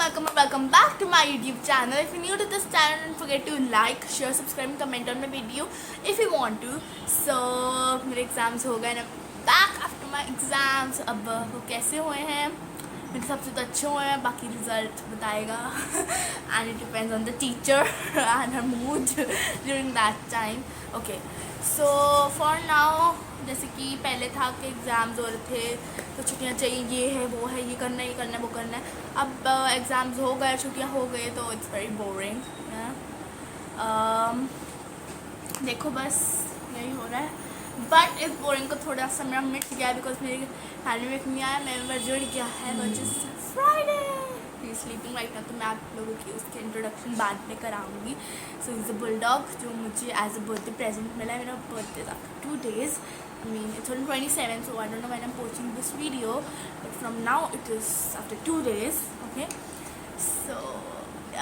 welcome back to my YouTube channel. If you're new to this channel, don't forget to like, share, subscribe and comment on my video if you want to. So मेरे exams हो गए ना, back after my exams. अब वो कैसे हुए हैं? मेरे हिसाब से तो अच्छे हुए हैं, बाकी रिजल्ट बताएगा and it depends on the teacher and her mood during that time. Okay, so for now, जैसे कि पहले था कि एग्ज़ाम्स हो रहे थे तो छुट्टियाँ चाहिए, ये है वो है, ये करना है ये करना है वो करना है. अब एग्ज़ाम्स हो गए, छुट्टियाँ हो गई तो इट्स वेरी बोरिंग. देखो बस यही हो रहा है. बट इस बोरिंग को थोड़ा सा मेरा मिट गया है बिकॉज मेरे हैंड में नहीं आया, मेंबर जुड़ गया है which is Friday. He sleeping right now, तो मैं आप लोगों की उसके इंट्रोडक्शन बाद में कराऊंगी. सो इज़ अ बुलडॉग जो मुझे एज अ बर्थडे प्रेजेंट मिला है. मेरा बर्थडे था 2 days. I mean, it's on 27, so I don't know when I'm posting this video, but from now it is after 2 days. Okay, so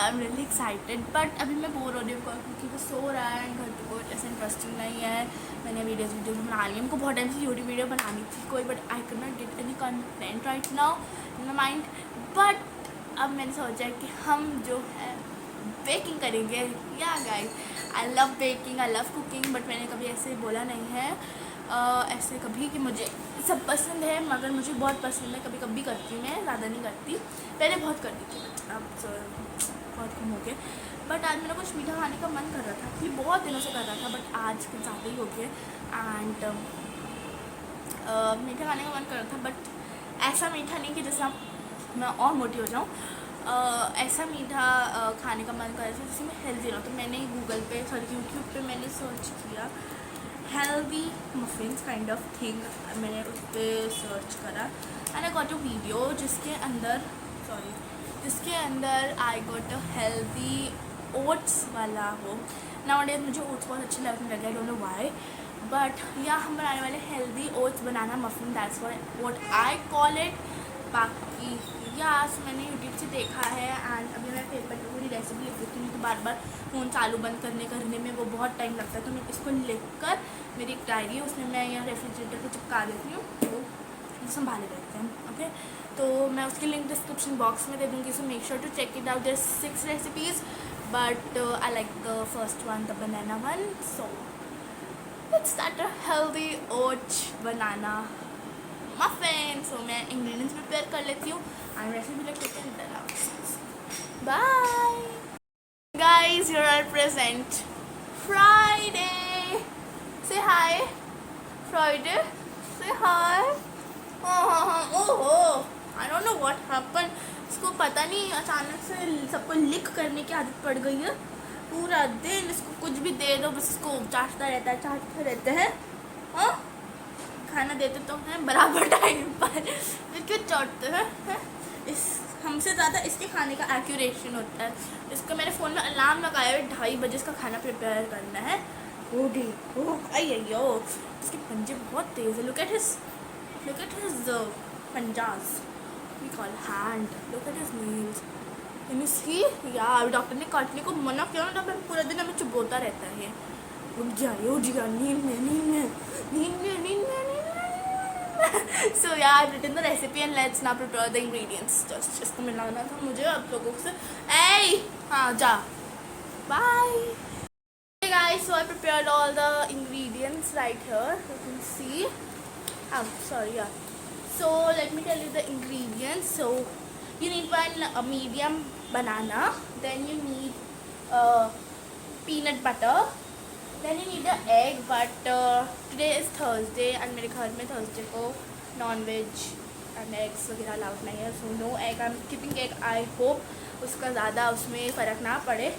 I'm really excited. But अभी मैं bore हो रही हूँ क्योंकि वो सो रहा है, घर पे कोई ऐसा इंटरेस्टिंग नहीं है. मैंने वीडियोस बना ली. हमको बहुत टाइम से यूट्यूब वीडियो बनानी थी कोई, but I can not get any content right now in my mind. But अब मैंने सोचा है कि हम जो है बेकिंग करेंगे. या guys, I love baking, I love cooking, but मैंने कभी ऐसे बोला नहीं है ऐसे कभी कि मुझे सब पसंद है, मगर मुझे बहुत पसंद है. कभी कभी करती हूँ मैं, ज़्यादा नहीं करती. पहले बहुत करती थी बट अब बहुत कम हो गए. बट आज मेरा कुछ मीठा खाने का मन कर रहा था, कि बहुत दिनों से कर रहा था, बट आज कुछ ज़्यादा ही हो गया. एंड मीठा खाने का मन कर रहा था, बट ऐसा मीठा नहीं कि जैसे मैं और मोटी हो जाऊँ. ऐसा मीठा खाने का मन कर रहा था जिसमें हेल्दी ना. तो मैंने गूगल पे यूट्यूब पे मैंने सर्च किया healthy muffins kind of thing. मैंने उस पर सर्च करा and I got a video जिसके अंदर I got a healthy oats वाला हो. नाउअडेज मुझे ओट्स बहुत अच्छे लगने लगे, आई डोंट नो व्हाई, बट या हम बनाने वाले healthy oats banana muffin, that's what I call it. बाकी या मैंने यूट्यूब से देखा है एंड अभी मैं पेपर पर पूरी रेसिपी लिख देती हूँ तो बार बार फ़ोन चालू बंद करने में वो बहुत टाइम लगता है. तो मैं इसको लिख कर, मेरी एक डायरी है उसमें मैं यहाँ रेफ्रिजरेटर को चिपका देती हूँ तो संभाले रहते हैं. ओके, तो मैं उसकी लिंक डिस्क्रिप्शन बॉक्स में दे दूँगी. So make sure to check it out. There 6 recipes, but I like the first one, the banana one. So let's start a healthy oat banana muffin. So मैं ingredients prepare कर लेती हूँ and recipe लिख लेती हूँ. Bye guys, you are present. Friday, say hi. Friday, say hi. Oh, I don't know what happened. इसको पता नहीं अचानक से सबको लिख करने की आदत पड़ गई है. पूरा दिन इसको कुछ भी दे दो बस इसको चाटते रहते हैं. हाँ, खाना देते तो हैं बराबर टाइम पर, क्यों चाटते हैं? इस हमसे ज़्यादा इसके खाने का एक्यूरेशन होता है. इसको मैंने फ़ोन में अलार्म लगाया है 2:30 बजे इसका खाना प्रिपेयर करना है. अयो इसके पंजे बहुत तेज़ है. लुक एट हिज पंजास, we call hand. Look at his nails. Can you see? यार डॉक्टर ने काटने को मना किया ना, तो पूरा दिन हमें चुभोता रहता है. उठ गया नींद में. So yeah, I've written the recipe and let's now prepare the ingredients. Just इसको मिलाना था मुझे आप लोगों से. हाँ जा. Bye. Hey guys, so I prepared all the ingredients right here. You can see. So let me tell you the ingredients. So you need a medium banana. Then you need peanut butter. Then you need the egg, but today is Thursday and मेरे घर में Thursday को non-veg and eggs वगैरह allowed नहीं है. So no egg, I'm skipping egg. I hope उसका ज़्यादा उसमें फ़र्क ना पड़े.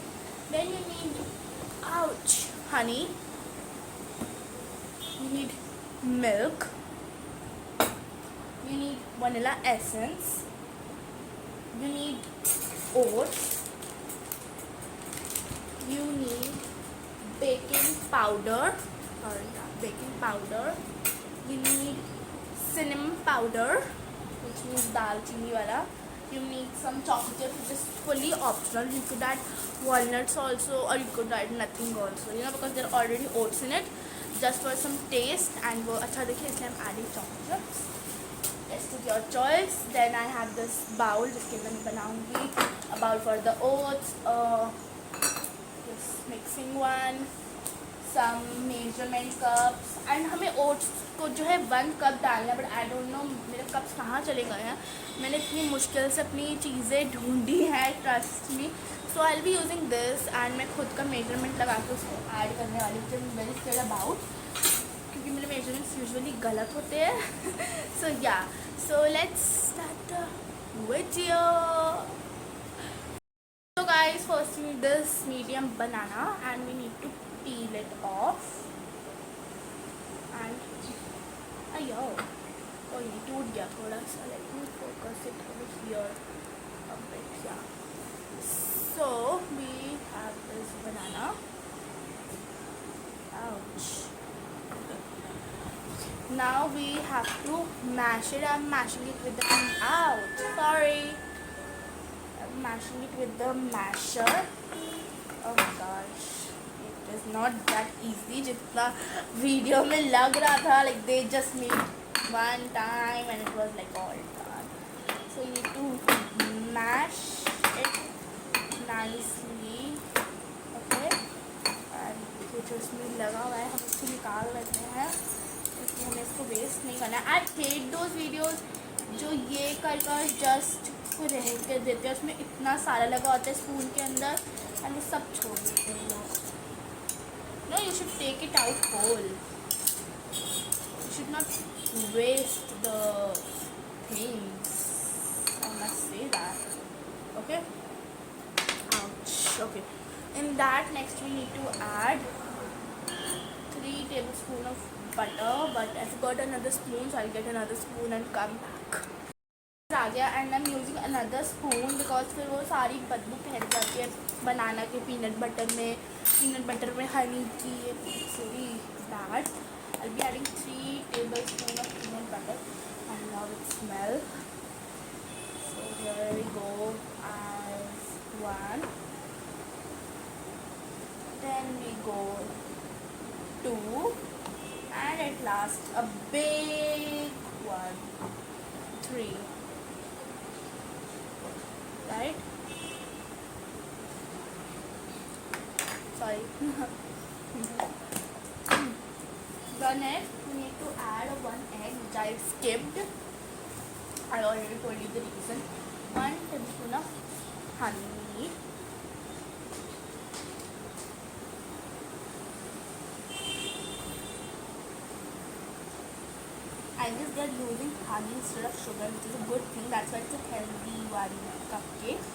Then you need honey. You need milk. You need vanilla essence. You need oats. You need baking powder. You need cinnamon powder, which means दालचीनी वाला. You need some chocolate, which is fully optional. You could add walnuts also, or you could add nothing also, because there are already oats in it, just for some taste and वो अच्छा दिखे इसलिए I'm adding chocolates. Taste is your choice. Then I have this bowl जिसके मैं बनाऊंगी a bowl for the oats, this mixing one, some measurement cups. And हमें oats को जो है 1 कप डालना है, बट आई डोंट नो मेरे कप्स कहाँ चले गए हैं. मैंने इतनी मुश्किल से अपनी चीज़ें ढूंढी हैं, trust me. So I will be using this and मैं खुद का मेजरमेंट लगा के उसको ऐड करने वाली हूँ. वेरी स्केर्ड अबाउट, क्योंकि मेरे मेजरमेंट्स यूजुअली गलत होते हैं. सो या, so let's start the video. So guys, first we need this medium banana and we need to peel it off. And ayo, oh ये टूट गया थोड़ा सा. Let me focus it over here a bit. Yeah. So we have this banana. Ouch. Now we have to mash it. I'm mashing it with the ouch. Sorry. I'm mashing it with the masher. Oh my gosh. It is not that easy जितना video में लग रहा था. Like they just made one time and it was like all done. So you need to mash it nicely. Okay. And ये जो इसमें लगा हुआ है हम इसको निकाल लेते हैं, क्योंकि हमें इसको वेस्ट नहीं करना है. आई हेट दोज वीडियोज़ जो ये कर जस्ट उसको रह के देते हैं. उसमें इतना सारा लगा होता है स्पून के अंदर एंड वो सब छोड़ देते हैं लोग. No, you should take it out whole. You should not waste the things. I must say that. Okay. Ouch. Okay. In that, next we need to add 3 tablespoons of butter. But I forgot another spoon, so I'll get another spoon and come back. आ गया and I am using another spoon because फिर वो सारी बदबू फैल जाती है बनाना के peanut butter में हनी की. Sorry that. I be adding 3 tablespoons of peanut butter and now it smell. So here we go as 1. Then we go 2 and at last a big one, 3. Right? Sorry. The next we need to add 1 egg which I skipped. I already told you the reason. 1 tablespoon of honey. I guess they're using honey instead of sugar, which is a good thing. That's why it's a healthy one cupcake.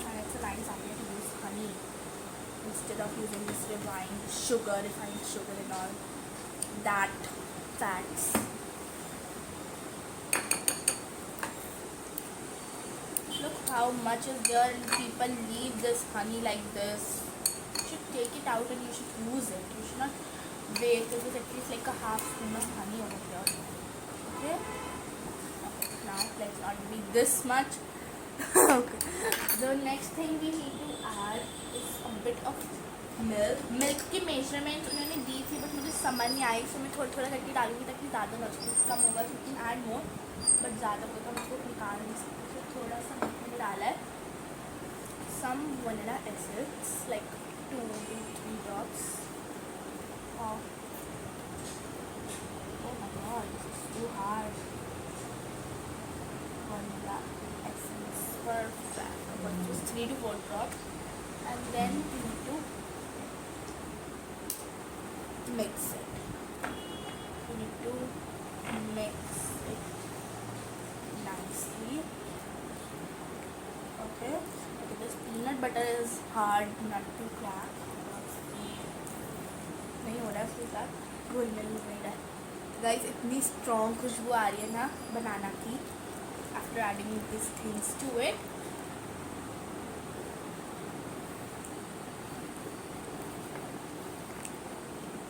And it's a nice idea to use honey instead of using this refined sugar and all that fats. Look how much is there and people leave this honey like this. You should take it out and you should use it. You should not wait. This is at least like a half spoon of honey over here. Okay. Now let's not be this much. Okay. The next thing we need to add is a bit of milk. Milk की measurement उन्होंने दी थी but मुझे समझ नहीं आई, सो मैं थोड़ा करके डालूंगी ताकि ज़्यादा ना हो. कम होगा तो कैन ऐड मोर, बट ज़्यादा होगा तो उसको निकाल नहीं सकते. तो थोड़ा सा मैंने डाला है. सम vanilla essence like 2 to 3 drops of. Oh my god, this is too hard. Vanilla essence, perfect. But just 3 to 4 drops, and then we need to mix it. We need to mix it nicely. Okay. Okay, this peanut butter is hard not to crack. नहीं हो रहा है उसके साथ घुल मिल नहीं रहा है. गाइस इतनी स्ट्रॉन्ग खुशबू आ रही है ना बनाना की after adding this things to it.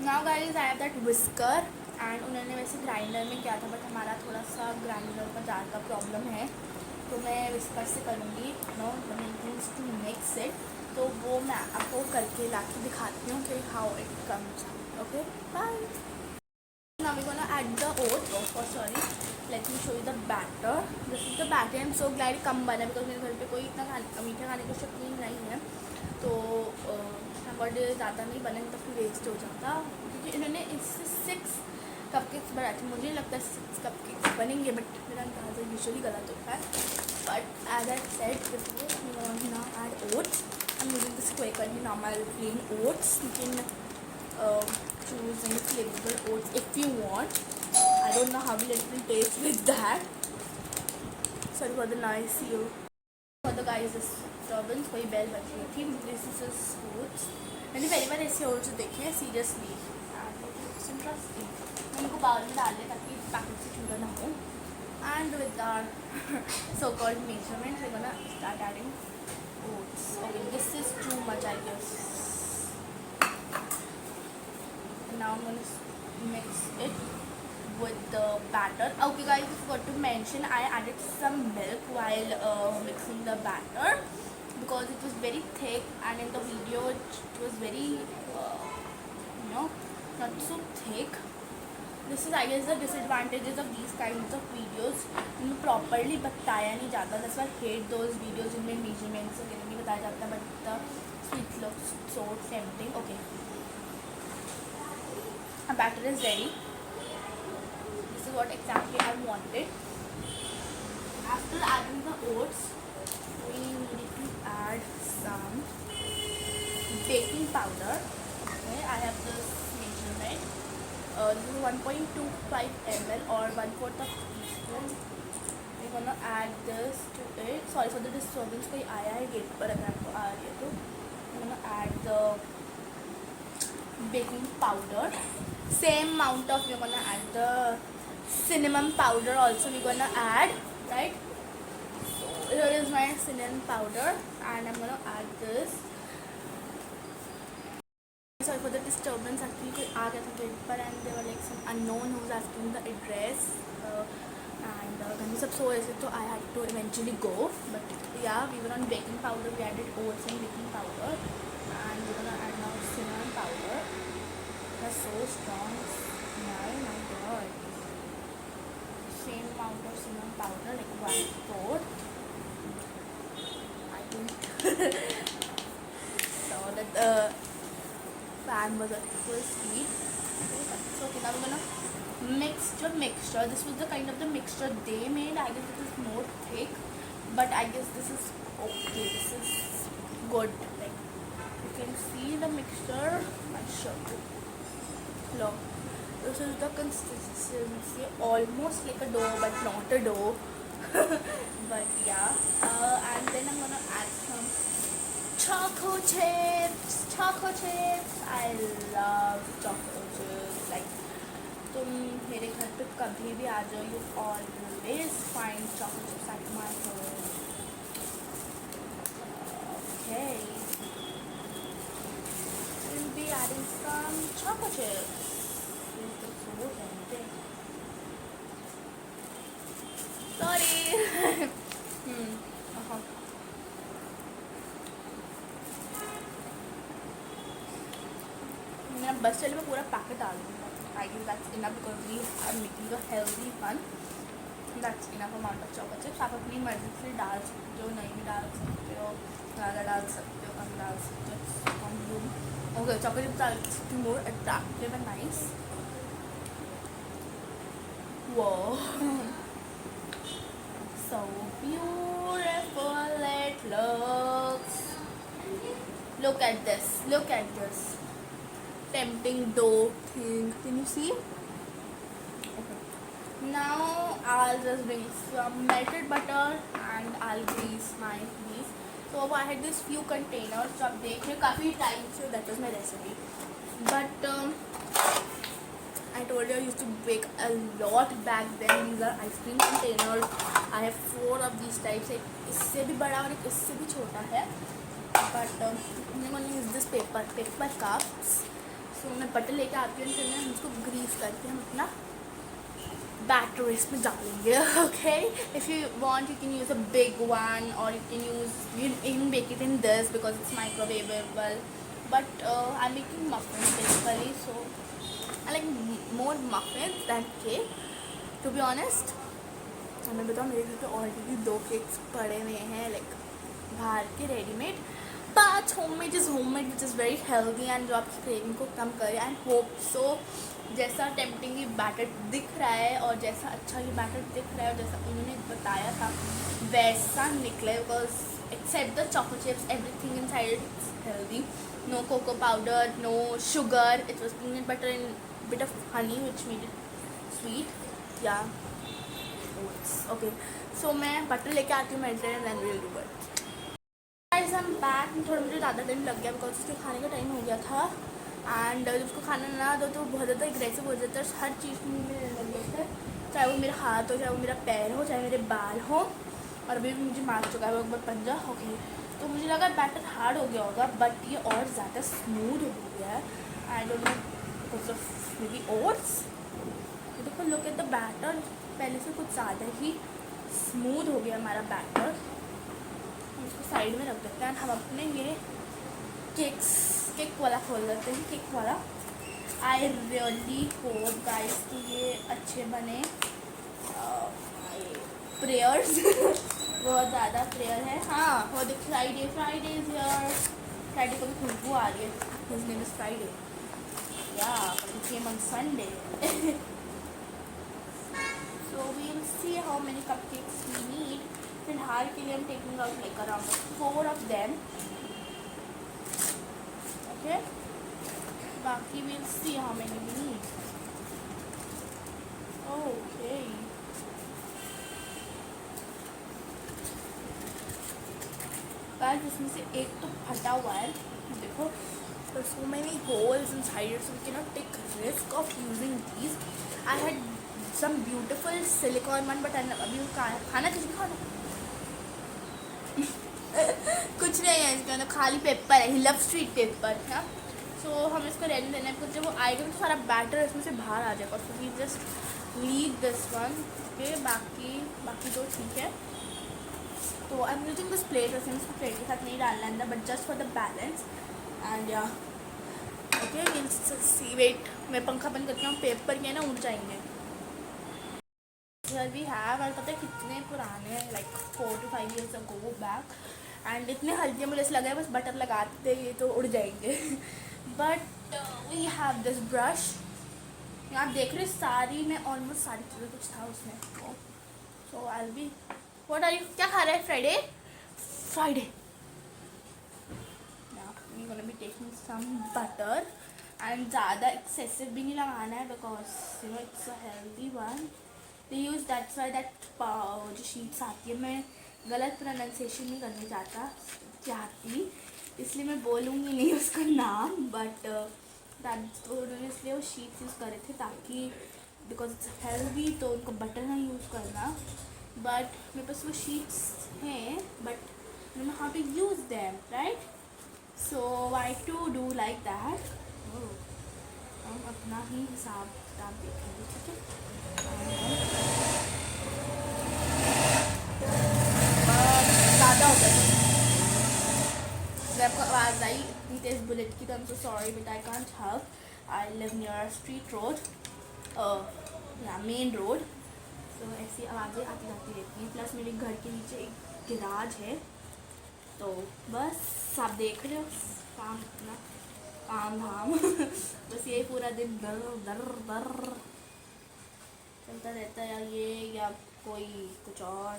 Now guys I have that whisker and उन्होंने वैसे ग्राइंडर में किया था बट हमारा थोड़ा सा ग्राइंडर का जार का प्रॉब्लम है, तो मैं विस्कर से करूँगी. No the main things to mix it, तो वो मैं आपको करके ला के दिखाती हूँ कि how it comes. Okay bye. Now now we're gonna add the oats. Oh sorry, let me show you the batter. This is the batter. I'm so glad कम बना because मेरे घर पे कोई इतना मीठा खाने का शौकीन नहीं है, तो बट ज़्यादा नहीं बने तो फिर वेस्ट हो जाता, क्योंकि इन्होंने इससे 6 कपकेक्स बनाए थे। मुझे लगता है 6 कपकेक्स बनेंगे, बट मेरा अंदाज़ा यूजुअली गलत होता है। But as I said before, now add oats. I'm using this Quaker normal plain oats. You can choose any flavorful oats if you want. I don't know how it will taste with that. Sorry for the noise here. For the guys disturbance, कोई bell बज रही थी। This is his oats. मैंने पहली बार ऐसे oats देखे हैं seriously, it's interesting. मैं इनको बाउल में डाल दें ताकि पैकेट से छूटा ना हो। And with our so-called measurements, we're gonna start adding oats. Okay, this is too much, I guess. Now I'm gonna mix it with the batter. Okay guys, I forgot to mention I added some milk while mixing the batter because it was very thick, and in the video it was very not so thick. This is I guess the disadvantages of these kinds of videos. इनमें properly बताया नहीं जाता. That's why I hate those videos जिनमें measurements वगैरह नहीं बताया जाता, but the sweet looks so tempting. Okay, our batter is ready. This is what exactly I wanted. After adding the oats, we need to add some baking powder. Okay, I have this measurement. This is 1.25 ml or 1/4 of teaspoon. We're gonna add this to it. Sorry for the disturbance, कोई आया है gate पर, अगर आपको आ रही है तो। we're gonna add the baking powder. Same amount of, we're gonna add the cinnamon powder also. We're gonna add, right? So here is my cinnamon powder, and I'm gonna add this. Sorry for the disturbance, actually कोई आ गया था gate पर, and they were like some unknown who was asking the address, and घर में सब सो रहे थे, तो I had to eventually go. But yeah, we were on baking powder. We added oats and baking powder, and we're gonna add now cinnamon powder. That's so strong. My god. Same amount of cinnamon powder, like 1/4. I think so that pan was at full speed. So okay, now we're gonna mix the mixture. This was the kind of the mixture they made. I guess it is more thick, but I guess this is okay. This is good. Like you can see the mixture. I'll show you. Look, this is the consistency, almost like a dough, but not a dough. But yeah, and then I'm gonna add some choco chips. Choco chips. I love choco chips. Like, तुम मेरे घर पे कभी भी आ जाओ, you always find choco chips at my home. Okay, we'll be adding some choco chips. This looks so tempting. Sorry. मैंने बस चले में पूरा पैकेट डाल दूँगा. I guess that's enough because we are making a healthy one. That's enough amount of chocolate chips. आप अपनी मर्जी से डाल सकते हो, नहीं भी डाल सकते हो, ज़्यादा डाल सकते हो, कम डाल सकते हो. Okay, chocolate chips are looking more attractive and nice. Whoa. So beautiful it looks. Look at this. Look at this. Tempting dough thing. Can you see? Okay. Now I'll just bring some melted butter and I'll grease my grease. So I had this few containers. So आप देख रहे काफ़ी time से that was my recipe. But I told you I used to bake a lot back then. These are ice cream containers. I have 4 of these types. एक इससे भी बड़ा और एक इससे भी छोटा है. But I'm going to use this paper cups. So मैं बटर लेके आती हूँ, फिर मैं उसको ग्रीस करके हम अपना बैटर इसमें डालेंगे. Okay, if you want you can use a big one, or you can bake it in this because it's microwavable. But I'm making muffins basically, so I like more muffins than cake to be honest. मैं बताऊँ मेरे घर पे already 2 cakes पड़े हुए हैं like बाहर के readymade, but homemade is homemade which is very healthy and जो आपकी क्रेविंग को कम करे एंड होप सो जैसा टेम्पटिंग ये बैटर दिख रहा है और जैसा अच्छा ये बैटर दिख रहा है और जैसा उन्होंने बताया था वैसा निकले, because except the chocolate chips, everything inside it is healthy. No cocoa powder, no sugar. It was peanut butter and bit of honey which made it sweet. Yeah. Oats. Okay. So मैं butter लेके आती हूँ melted and then will do it. Guys I am back. थोड़ा मुझे ज़्यादा time लग गया because उसके खाने का टाइम हो गया था एंड जब उसको खाना ना दो तो बहुत ज़्यादा एग्रेसिव हो जाता है, हर चीज़ में लग जाता है, चाहे वो मेरा हाथ हो, चाहे वो मेरा पैर हो, चाहे मेरे बाल हो। और अभी भी मुझे मार चुका है वो एक बार पंजा। ओके तो मुझे लगा बैटर हार्ड हो गया होगा बट ये और ज़्यादा स्मूथ हो गया है। आई don't no because of may be oats. देखो लुक एट द बैटर, पहले से कुछ ज़्यादा ही स्मूथ हो गया हमारा बैटर। इसको साइड में रख देते हैं। हम अपने ये केक वाला खोल देते हैं, केक वाला। आई रियली होप गाइस कि ये अच्छे बने। प्रेयर्स बहुत ज़्यादा प्रेयर है। हाँ वो देख फ्राइडे इज़ हियर। फ्राइडे को भी खुशबू आ रही है। His name is Friday. Yeah but it came on Sunday. So we will see how many cupcakes we need. फिलहाल के लिए हम taking out like around 4 of them. Okay बाकी we will see how many we need. Okay guys इसमें से एक तो फटा हुआ है देखो, so many holes inside it, so we cannot take risk of using these. I had some beautiful silicone one but अभी खाना कुछ भी खाना कुछ नहीं है इसके अंदर, खाली पेपर है, लव स्ट्रीट पेपर है। सो हम इसको रहने देना है, जब वो आएगा तो सारा बैटर इसमें से बाहर आ जाएगा। So we just leave this one. Okay बाकी दो ठीक है। तो I am using this plate, वैसे इसको प्लेट के साथ नहीं डालना अंदर but just for the balance and या ओके विल सी। वेट मैं पंखा बंद करती हूँ, पेपर के ना उड़ जाएंगे। वी हैव और पता है कितने पुराने like 4 to 5 years ago back and इतने हल्के मुझे ऐसे लगा है बस बटर लगाते ये तो उड़ जाएंगे। But we have this brush. आप देख रहे सारी में ऑलमोस्ट सारी चीज़ें कुछ था उसमें। सो आई बी व्हाट आर यू, क्या खा रहा है Friday? we're gonna be taking some butter and ज़्यादा excessive भी नहीं लगाना है because you know it's a healthy one. They use that's why that जो शीट्स आती है, मैं गलत प्रोनाउंसिएशन नहीं करना चाहती इसलिए मैं बोलूँगी नहीं उसका नाम बट उन्होंने इसलिए वो शीट्स यूज़ करे थे ताकि बिकॉज इट्स हेल्दी तो उनको बटर ना यूज़ करना। बट मेरे पास वो शीट्स हैं but I don't know how to use them right. So I to do like that. हम अपना ही हिसाब किताब देखेंगे ठीक है। ज़्यादा हो गया जब आपको आवाज़ आई इतनी तेज़ बुलेट की तो I am so sorry but I can't help. I live near street road या मेन रोड, तो ऐसी आवाज़ें आती जाती रहती हैं। प्लस मेरे घर के नीचे एक गिराज है तो बस आप देख रहे हो काम अपना काम धाम बस ये पूरा दिन दर दर दर चलता रहता है ये या कोई कुछ और।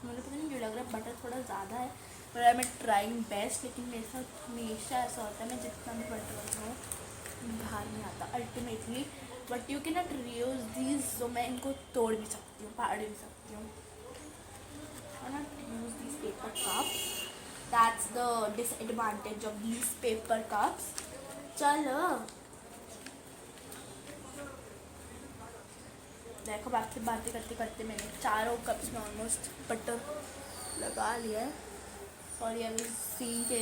मुझे पता नहीं क्यों लग रहा है बटर थोड़ा ज़्यादा है पर आई एम ट्राइंग बेस्ट, लेकिन मेरे साथ हमेशा ऐसा होता है मैं जितना भी बटर लगाऊँ बाहर नहीं आता ultimately. But you can not reuse these, तो मैं इनको तोड़ भी सकती हूँ फाड़ भी सकती हूँ। not use these paper cups. That's the disadvantage of these paper cups. चलो देखो बाकी बातें करते करते मैंने 4 कप्स में ऑलमोस्ट बटर लगा लिया है। सॉरी आई वाज सीइंग के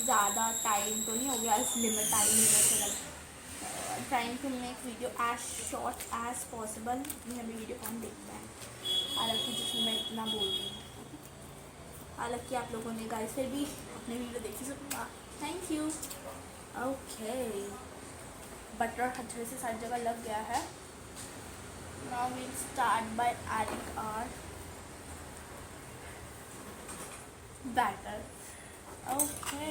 ज़्यादा टाइम तो नहीं हो गया, इस लिमिट टाइम लिमिट से लग trying to make video as short as possible. हमें वीडियो कौन देखता है, हालांकि जिसमें मैं इतना बोल रही हूँ। हालांकि आप लोगों ने गाइस फिर भी अपने वीडियो देखी, so thank you. Okay, butter अच्छे से सारी जगह लग गया है. Now we'll start by adding our batter. Okay,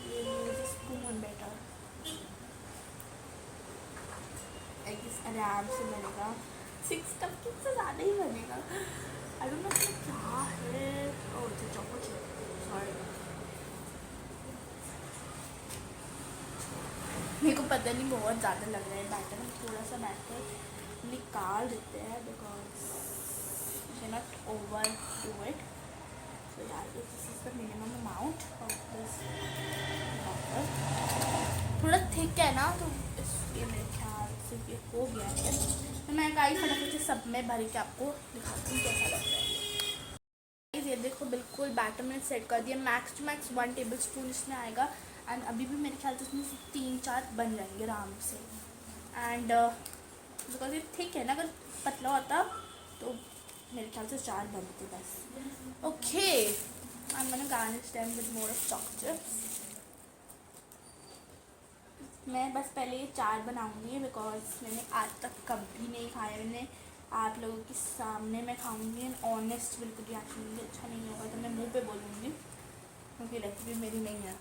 we'll use a spoon better. I guess आराम से बनेगा. 6 कप से ज़्यादा ही बनेगा. आई डोंट नो क्या है. Oh it's a choco chip. Sorry, मेरे को पता नहीं बहुत ज़्यादा लग रहा है बैटर. हम थोड़ा सा बैटर निकाल देते हैं because we not overdo it. So यार this is the minimum amount of this batter. थोड़ा थिक है ना तो इसलिए मेरे ख्याल से ये हो गया है. तो मैं गाइस फटाफट से सब में भर के आपको दिखाती हूँ कैसा लग रहा है. ये देखो बिल्कुल बैटर मैंने सेट कर दिया. Max to max 1 tablespoon इसमें आएगा. एंड अभी भी मेरे ख्याल से इसमें 3-4 बन जाएंगे आराम से. एंड बिकॉज ये थिक है ना, अगर पतला होता तो मेरे ख्याल से 4 बनते बस. Okay, I am gonna garnish them with more of chocolates. मैं बस पहले ये 4 बनाऊंगी बिकॉज मैंने आज तक कभी नहीं खाया. मैंने आप लोगों के सामने मैं खाऊंगी एंड ऑनेस्ट बिल्कुल रिएक्शन मुझे अच्छा नहीं होगा तो मैं मुंह पे बोलूँगी क्योंकि रेसिपी मेरी नहीं है.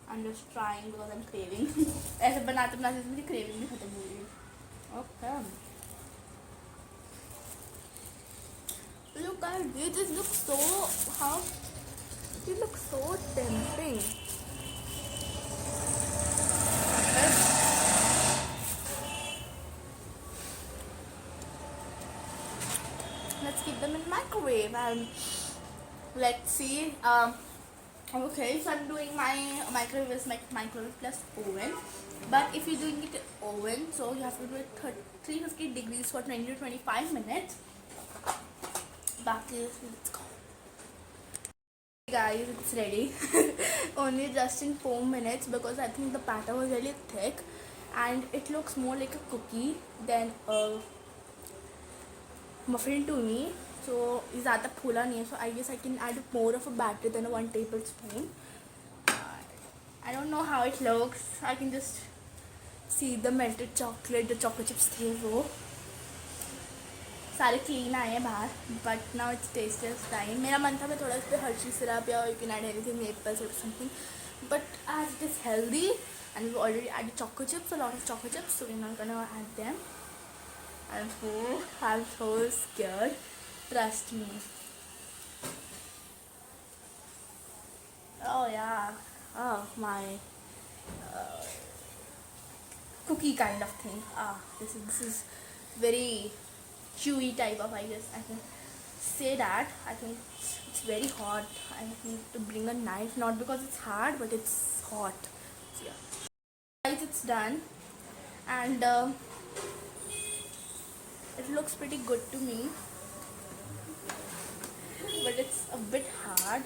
I am just trying because I am craving. ऐसे बनाते बनाते मुझे क्रेविंग भी खत्म हो गई. Okay, look at this. This looks so how it looks so tempting. Let's keep them in microwave and let's see. Okay, so I'm doing my microwave is microwave plus oven. But if you're doing it in oven, so you have to do it 350 degrees for 20 to 25 minutes. Back is let's go. Guys, it's ready. Only just in 4 minutes because I think the batter was really thick and it looks more like a cookie than a muffin to me. So ज़्यादा फूला नहीं है. So I guess I can add more of a batter than 1 tablespoon. I don't know how it looks. I can just see the melted chocolate. The chocolate chips थे वो सारे clean आए हैं बाहर. But now it's tastiest time. मेरा मन था मैं थोड़ा इस पर हर्शी सिरप या you can add anything maple syrup something. But as it is healthy and we've already added chocolate chips, a lot of chocolate chips, so we're not gonna add them. I'm so scared. Trust me. Oh yeah. Oh my. Cookie kind of thing. This is very chewy type of. I guess I can say that. I think it's very hot. I need to bring a knife, not because it's hard, but it's hot. So yeah. Guys, it's done, and it looks pretty good to me. But it's a bit hard.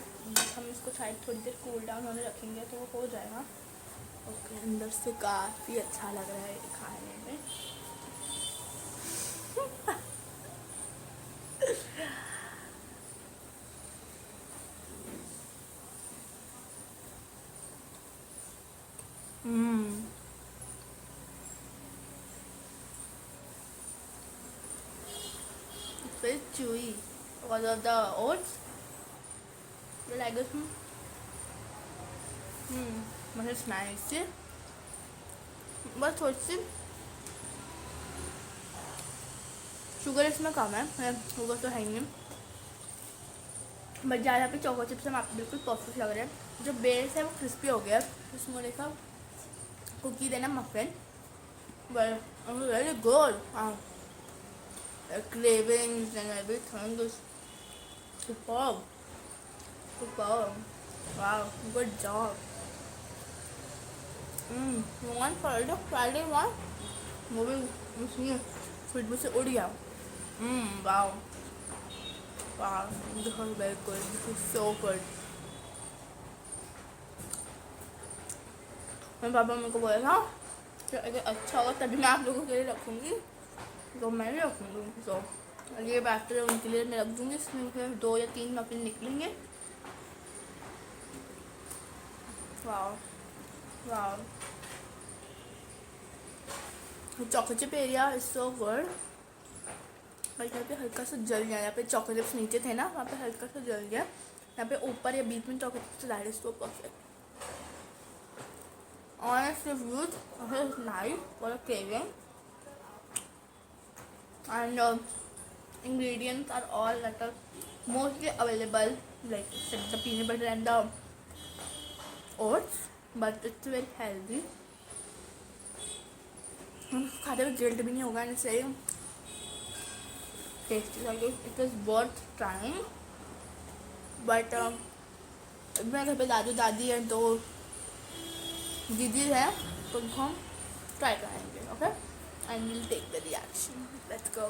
हम इसको शायद थोड़ी they're cool down होने रखेंगे तो वो हो जाएगा. ओके, अंदर से काफ़ी अच्छा लग रहा है खाने में. It's very chewy because of the oats. You like this one? But it's nice. See? बस थोड़ी सी शुगर इसमें कम है. शुगर तो है ही नहीं. बट ज़्यादा पे चोको चिप्स हम आपको बिल्कुल परफेक्ट लग रहे हैं. जो बेस है वो क्रिस्पी हो गया. इसमें देखा कुकी देना muffin. But very good. Cravings and everything is superb. Wow, good job. You want Friday one? वो भी उसमें फ्रिज में से उड़ गया. Wow. This is very good. This is so good. मेरे पापा मेरे को बोला था कि अगर अच्छा होगा तभी मैं आप लोगों के लिए रखूँगी. तो मैं भी रखूँगी. तो ये बैटर उनके लिए मैं रख दूँगी. इसमें फिर 2 या 3 मफिन निकलेंगे. वाह, वाह, chocolate chip area is so good. और यहाँ पे हल्का सा जल गया, यहाँ पे चॉकलेट्स नीचे थे ना, वहाँ पे हल्का सा जल गया, यहाँ पे ऊपर या बीच में chocolate say that is so perfect. Honest reviews, it is nice for a craving, and ingredients are all like mostly available, like except the peanut butter and the oats, but it's very healthy. खाते हुए guilt भी नहीं होगा, and it's very tasty. Like it is worth trying. But मेरे घर पे दादू दादी है तो दीदी है, तो हम ट्राई करेंगे. Okay, and will take the reaction. Let's go.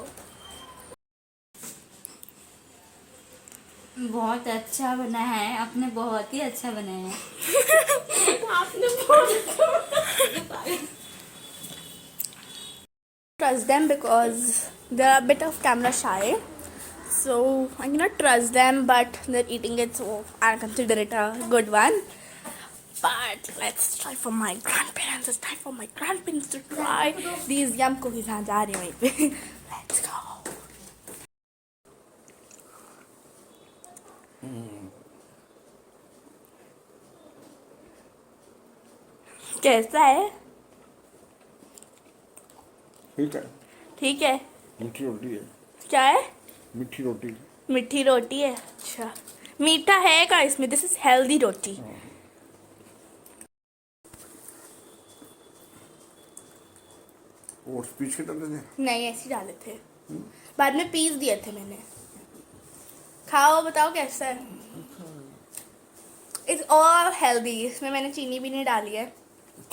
बहुत अच्छा बना है, आपने बहुत ही अच्छा बनाया है. आपने trust them because they're a bit of camera shy, so I cannot trust them, but they're eating it, so I consider it a good one. But let's try for my grandparents. It's time for my grandparents to try these yum cookies. हाँ, जा रही हूँ वहीं पे. Let's go. कैसा है? ठीक है. ठीक है. मीठी रोटी है. क्या है? मीठी रोटी. मीठी रोटी है. अच्छा, मीठा है का इसमें? This is healthy roti. Oats पीस के डाले थे? नहीं, ऐसे ही डाले थे, बाद में पीस दिए थे मैंने. खाओ, बताओ कैसा है. It's all healthy. इसमें मैंने चीनी भी नहीं डाली है.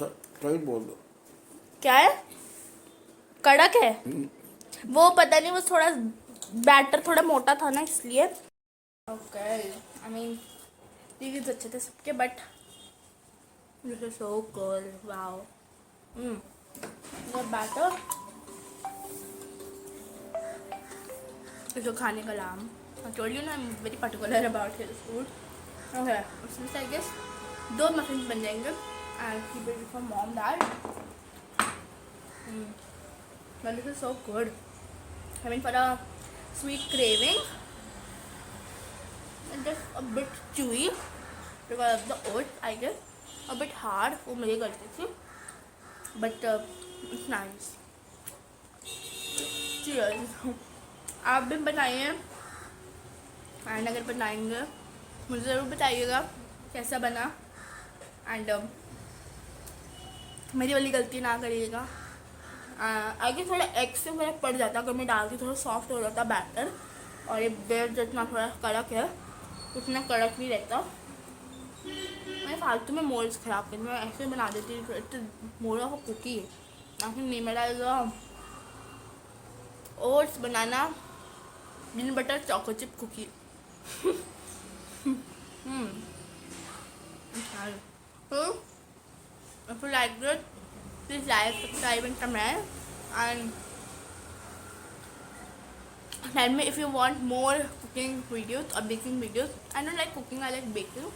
कहीं बोल दो. क्या है? कड़क है. वो पता नहीं, वो थोड़ा बैटर थोड़ा मोटा था ना, इसलिए. ओके, आई मीन रिव्यूज अच्छे थे सबके, but this is so cool. Wow. Batter जो खाने का नाम, I told you ना, I'm very particular about his food. Okay, उसमें से I guess 2 muffins बन जाएंगे, and keep it for mom, dad. But this is so good. I mean, for a sweet craving, it's just a bit chewy because of the oats, I guess. A bit hard, वो मेरी गलती थी, but it's nice. Cheers. आप भी बनाइए, and अगर बनाएंगे मुझे ज़रूर बताइएगा कैसा बना. एंड मेरी वाली गलती ना करिएगा. आगे थोड़ा एग से फर्क पड़ जाता, अगर मैं डालती थोड़ा सॉफ्ट हो जाता बैटर, और ये ब्रेड जितना थोड़ा कड़क है उतना कड़क नहीं रहता. मैं फालतू में मोल्ड्स ख़राब करती, मैं ऐसे बना देती हूँ. मोड़ा हो कुकी आखिर नहीं मैं डालेगा. Oats banana, peanut butter choco chip cookie. So, if you like it, please like, subscribe and comment, and tell me if you want more cooking videos or baking videos. I don't like cooking, I like baking,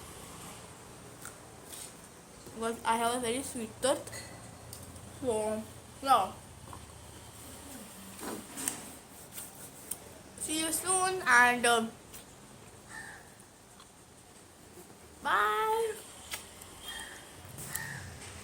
because I have a very sweet tooth. So yeah, see you soon, and bye.